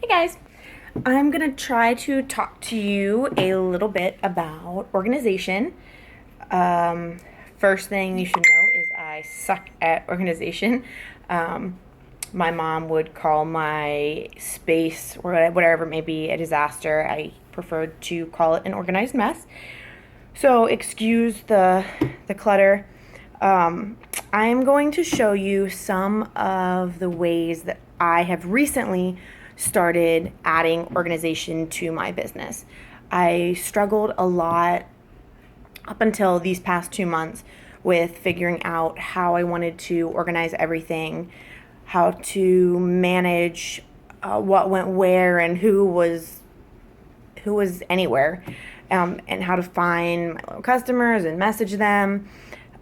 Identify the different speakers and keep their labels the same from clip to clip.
Speaker 1: Hey guys, I'm gonna try to talk to you a little bit about organization. Um, First thing you should know is I suck at organization. Um, my mom would call my space or whatever it may be a disaster. I preferred to call it an organized mess. So excuse the clutter. Um, I am going to show you some of the ways that I have recently started adding organization to my business. I struggled a lot up until these past 2 months with figuring out how I wanted to organize everything, how to manage what went where and who was anywhere, and how to find my loyal customers and message them.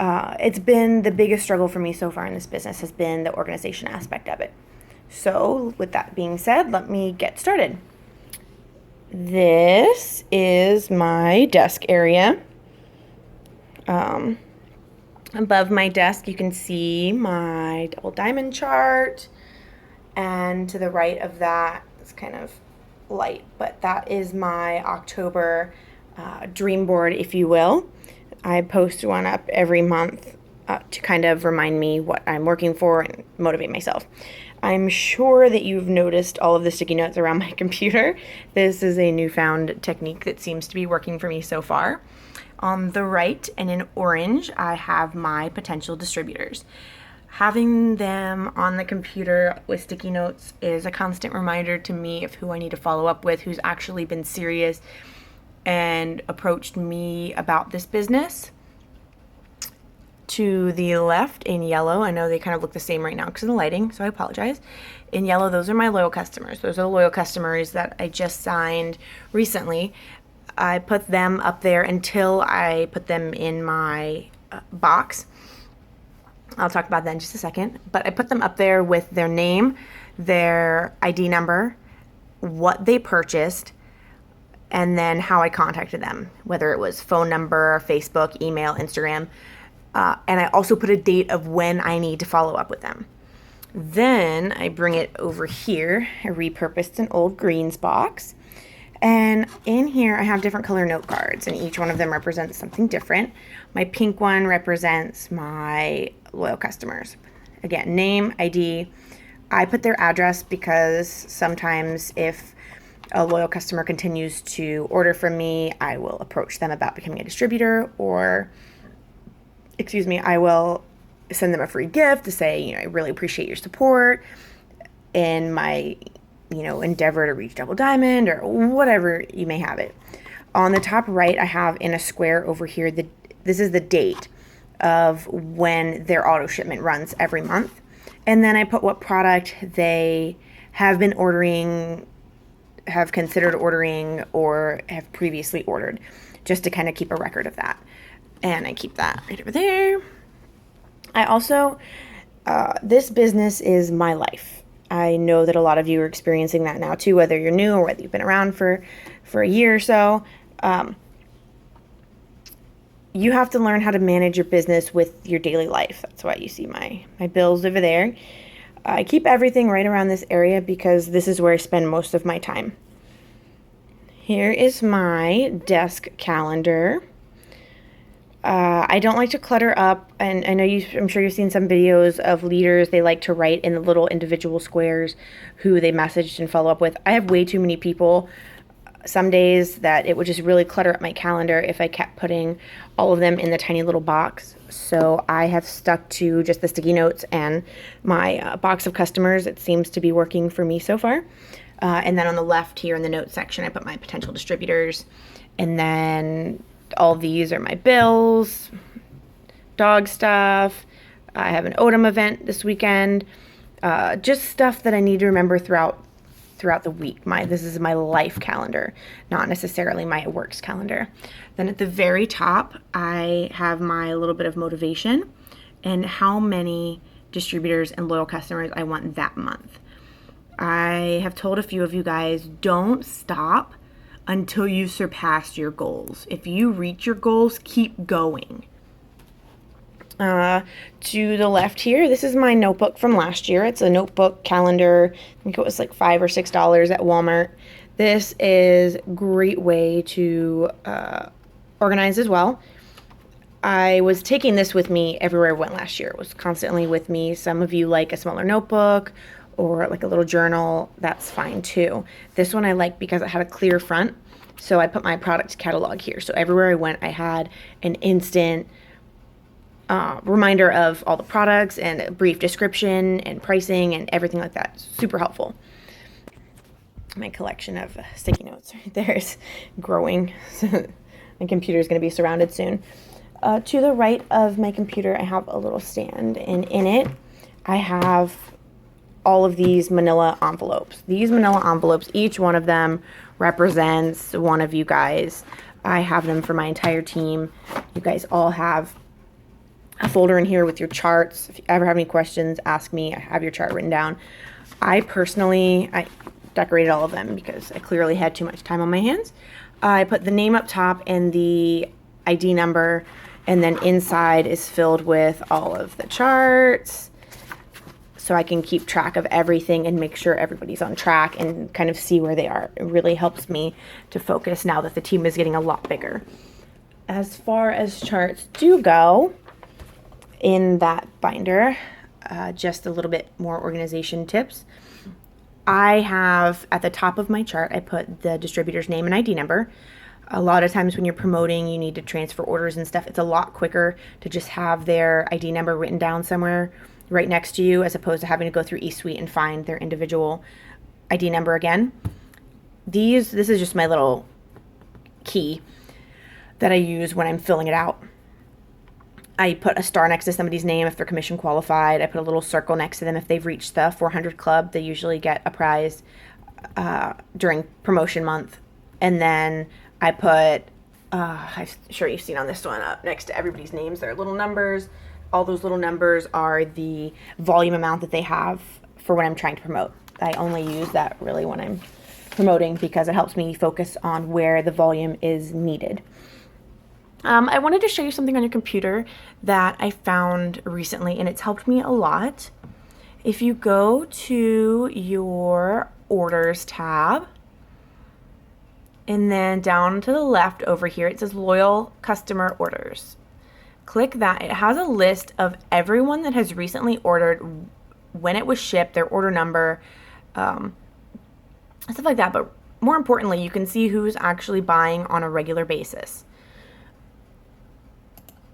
Speaker 1: It's been the biggest struggle for me so far in this business has been the organization aspect of it. So, with that being said, let me get started. This is my desk area. Above my desk, you can see my double diamond chart, and to the right of that, it's kind of light, but that is my October dream board, if you will. I post one up every month to kind of remind me what I'm working for and motivate myself. I'm sure that you've noticed all of the sticky notes around my computer. This is a newfound technique that seems to be working for me so far. On the right and in orange, I have my potential distributors. Having them on the computer with sticky notes is a constant reminder to me of who I need to follow up with, who's actually been serious and approached me about this business. To the left in yellow, I know they kind of look the same right now because of the lighting, so I apologize. In yellow, those are my loyal customers. Those are the loyal customers that I just signed recently. I put them up there until I put them in my box. I'll talk about that in just a second. But I put them up there with their name, their ID number, what they purchased, and then how I contacted them, whether it was phone number, Facebook, email, Instagram. And I also put a date of when I need to follow up with them. Then I bring it over here. I repurposed an old greens box. And in here, I have different color note cards, and each one of them represents something different. My pink one represents my loyal customers. Again, name, ID. I put their address because sometimes if a loyal customer continues to order from me, I will approach them about becoming a distributor, or, I will send them a free gift to say, I really appreciate your support in my endeavor to reach double diamond, or whatever you may have it. On the top right, I have in a square over here, this is the date of when their auto shipment runs every month. And then I put what product they have been ordering, have considered ordering, or have previously ordered, just to kind of keep a record of that. And I keep that right over there. I also, this business is my life. I know that a lot of you are experiencing that now too, whether you're new or whether you've been around for a year or so. You have to learn how to manage your business with your daily life. That's why you see my bills over there. I keep everything right around this area because this is where I spend most of my time. Here is my desk calendar. I don't like to clutter up, and I know I'm sure you've seen some videos of leaders. They like to write in the little individual squares who they messaged and follow up with. I have way too many people some days that it would just really clutter up my calendar if I kept putting all of them in the tiny little box. So I have stuck to just the sticky notes and my box of customers. It seems to be working for me so far. And then on the left here in the notes section, I put my potential distributors, and then all these are my bills, dog stuff. I have an Odom event this weekend. Just stuff that I need to remember throughout the week. This is my life calendar, not necessarily my works calendar. Then at the very top, I have my little bit of motivation and how many distributors and loyal customers I want that month. I have told a few of you guys, don't stop until you've surpassed your goals. If you reach your goals, keep going. To the left here, this is my notebook from last year. It's a notebook calendar. I think it was like $5 or $6 at Walmart. This is a great way to organize as well. I was taking this with me everywhere I went last year. It was constantly with me. Some of you like a smaller notebook or like a little journal. That's fine too. This one I like because it had a clear front. So I put my product catalog here. So everywhere I went, I had an instant reminder of all the products and a brief description and pricing and everything like that. Super helpful. My collection of sticky notes right there is growing. My computer is going to be surrounded soon. To the right of my computer, I have a little stand, and in it, I have all of these manila envelopes. These manila envelopes, each one of them represents one of you guys. I have them for my entire team. You guys all have a folder in here with your charts. If you ever have any questions, ask me. I have your chart written down. I decorated all of them because I clearly had too much time on my hands. I put the name up top and the ID number, and then inside is filled with all of the charts so I can keep track of everything and make sure everybody's on track and kind of see where they are. It really helps me to focus now that the team is getting a lot bigger. As far as charts do go, in that binder, just a little bit more organization tips. I have at the top of my chart, I put the distributor's name and ID number. A lot of times when you're promoting, you need to transfer orders and stuff. It's a lot quicker to just have their ID number written down somewhere right next to you as opposed to having to go through eSuite and find their individual ID number again. This is just my little key that I use when I'm filling it out. I put a star next to somebody's name if they're commission qualified. I put a little circle next to them if they've reached the 400 club. They usually get a prize during promotion month. And then I put, I'm sure you've seen on this one, up next to everybody's names, there are little numbers. All those little numbers are the volume amount that they have for what I'm trying to promote. I only use that really when I'm promoting because it helps me focus on where the volume is needed. I wanted to show you something on your computer that I found recently, and it's helped me a lot. If you go to your orders tab, and then down to the left over here, it says loyal customer orders. Click that. It has a list of everyone that has recently ordered, when it was shipped, their order number, stuff like that. But more importantly, you can see who's actually buying on a regular basis.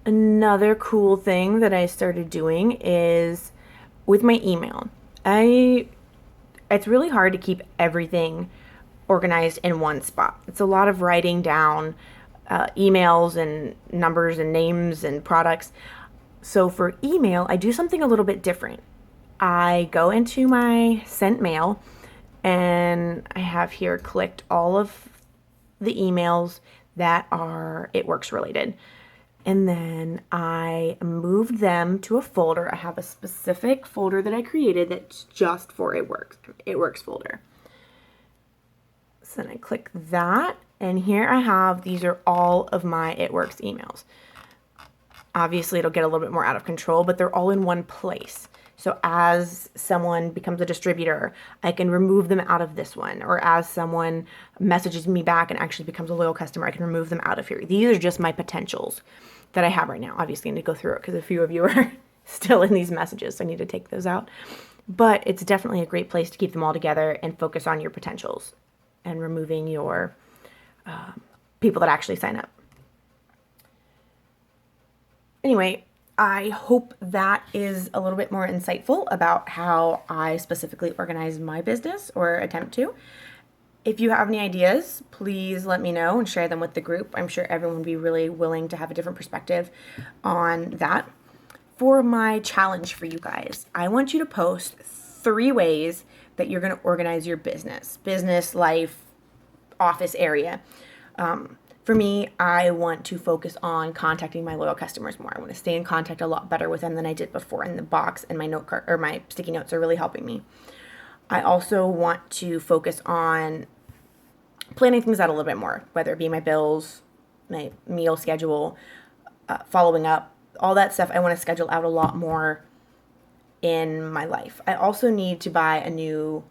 Speaker 1: Another cool thing that I started doing is with my email. It's really hard to keep everything organized in one spot. It's a lot of writing down emails and numbers and names and products. So for email, I do something a little bit different. I go into my sent mail and I have here clicked all of the emails that are It Works related. And then I moved them to a folder. I have a specific folder that I created that's just for It Works folder. So then I click that, and here I have, these are all of my It Works emails. Obviously it'll get a little bit more out of control, but they're all in one place. So as someone becomes a distributor, I can remove them out of this one. Or as someone messages me back and actually becomes a loyal customer, I can remove them out of here. These are just my potentials that I have right now. Obviously I need to go through it because a few of you are still in these messages, so I need to take those out. But it's definitely a great place to keep them all together and focus on your potentials and removing your people that actually sign up. Anyway, I hope that is a little bit more insightful about how I specifically organize my business, or attempt to. If you have any ideas, please let me know and share them with the group. I'm sure everyone would be really willing to have a different perspective on that. For my challenge for you guys, I want you to post 3 ways that you're going to organize your business, life, office area. For me, I want to focus on contacting my loyal customers more. I want to stay in contact a lot better with them than I did before. And the box and my note card or my sticky notes are really helping me. I also want to focus on planning things out a little bit more, whether it be my bills, my meal schedule, following up, all that stuff I want to schedule out a lot more in my life. I also need to buy a new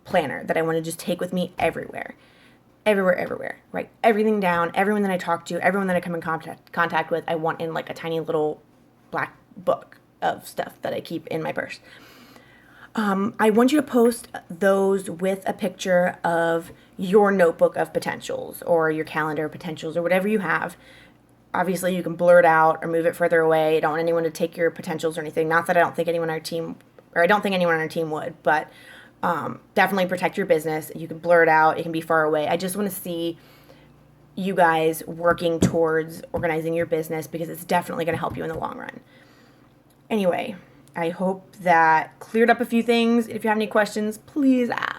Speaker 1: planner that I want to just take with me everywhere. Everywhere. Write everything down. Everyone that I talk to, everyone that I come in contact with, I want in like a tiny little black book of stuff that I keep in my purse. I want you to post those with a picture of your notebook of potentials or your calendar of potentials or whatever you have. Obviously, you can blur it out or move it further away. I don't want anyone to take your potentials or anything. Not that I don't think anyone on our team, or I don't think anyone on our team would, but definitely protect your business. You can blur it out. It can be far away. I just want to see you guys working towards organizing your business because it's definitely going to help you in the long run. Anyway, I hope that cleared up a few things. If you have any questions, please ask.